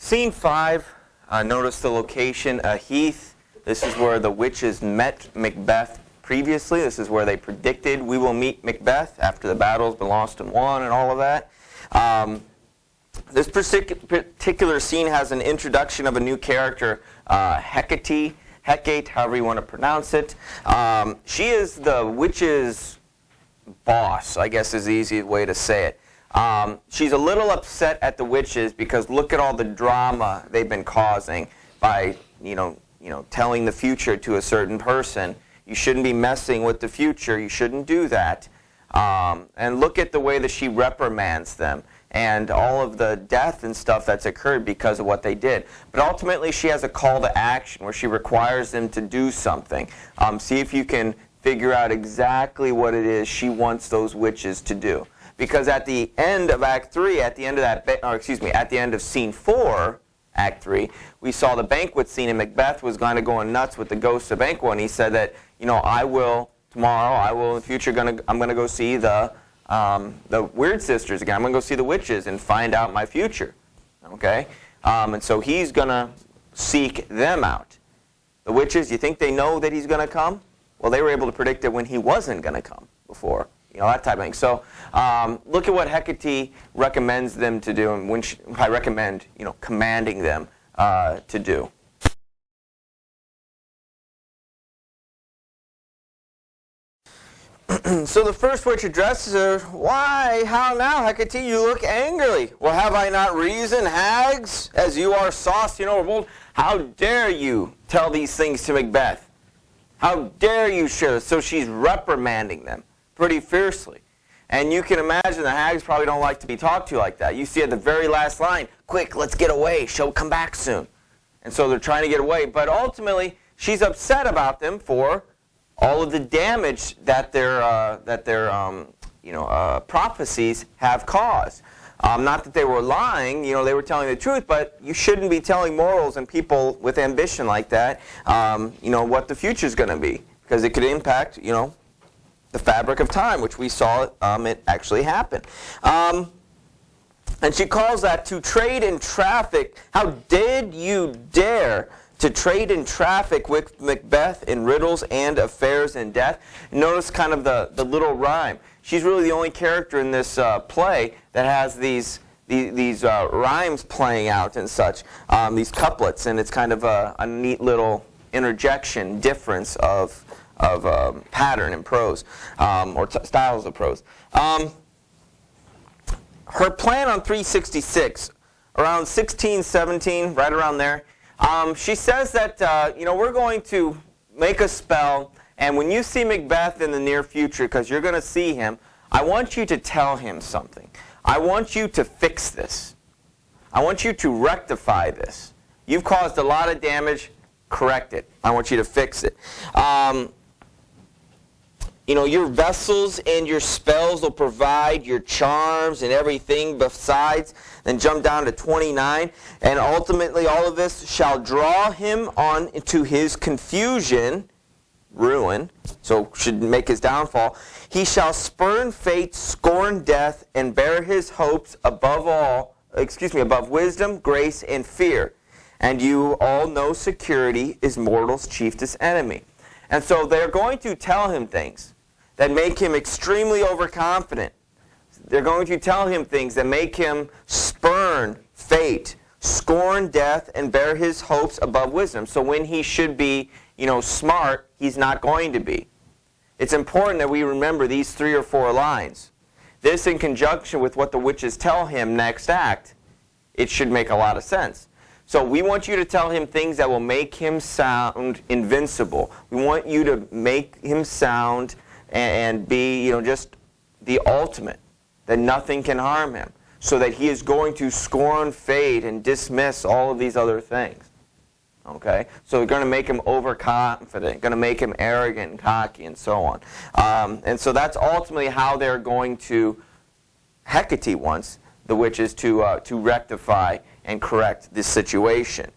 Scene 5, notice the location, a heath. This is where the witches met Macbeth previously. This is where they predicted we will meet Macbeth after the battle's been lost and won and all of that. This particular scene has an introduction of a new character, Hecate, however you want to pronounce it. She is the witch's boss, I guess is the easiest way to say it. She's a little upset at the witches because look at all the drama they've been causing by, telling the future to a certain person. You shouldn't be messing with the future. You shouldn't do that. And look at the way that she reprimands them and all of the death and stuff that's occurred because of what they did. But ultimately, she has a call to action where she requires them to do something. See if you can figure out exactly what it is she wants those witches to do. Because at the end of Act 3, at the end of Scene 4, Act 3, we saw the banquet scene, and Macbeth was kind of going nuts with the ghosts of banquet, and he said that, tomorrow, in the future, I'm going to go see the Weird Sisters again. I'm going to go see the witches and find out my future. Okay? And so he's going to seek them out. The witches, you think they know that he's going to come? Well, they were able to predict it when he wasn't going to come before. That type of thing. So look at what Hecate recommends them to do, and I recommend, commanding them to do. So the first witch addresses her, "Why, how now, Hecate, you look angry. Well, have I not reason, hags, as you are saucy and overbold? How dare you tell these things to Macbeth? How dare you share this?" So she's reprimanding them pretty fiercely. And you can imagine the hags probably don't like to be talked to like that. You see at the very last line, "Quick, let's get away. She'll come back soon." And so they're trying to get away. But ultimately, she's upset about them for all of the damage that their prophecies have caused. Not that they were lying, they were telling the truth, but you shouldn't be telling mortals and people with ambition like that, what the future's going to be. Because it could impact, the fabric of time, which we saw it actually happen. And she calls that to trade in traffic. How did you dare to trade in traffic with Macbeth in riddles and affairs and death? Notice kind of the little rhyme. She's really the only character in this play that has these rhymes playing out and such, these couplets, and it's kind of a neat little interjection difference of pattern in prose, or styles of prose. Her plan on 366, around 16, 17, right around there, she says that, we're going to make a spell, and when you see Macbeth in the near future, because you're going to see him, I want you to tell him something. I want you to fix this. I want you to rectify this. You've caused a lot of damage. Correct it. I want you to fix it. Your vessels and your spells will provide your charms and everything besides. Then jump down to 29. And ultimately all of this shall draw him on to his confusion, ruin, so should make his downfall. He shall spurn fate, scorn death, and bear his hopes above wisdom, grace, and fear. And you all know security is mortal's chiefest enemy. And so they're going to tell him things that make him extremely overconfident. They're going to tell him things that make him spurn fate, scorn death, and bear his hopes above wisdom. So when he should be, smart, he's not going to be. It's important that we remember these 3 or 4 lines. This in conjunction with what the witches tell him next act, it should make a lot of sense. So we want you to tell him things that will make him sound invincible. We want you to make him sound and be, just the ultimate, that nothing can harm him, so that he is going to scorn fate and dismiss all of these other things. Okay? So we're going to make him overconfident, going to make him arrogant and cocky, and so on. And so that's ultimately how they're going to, Hecate wants the witches to rectify and correct this situation.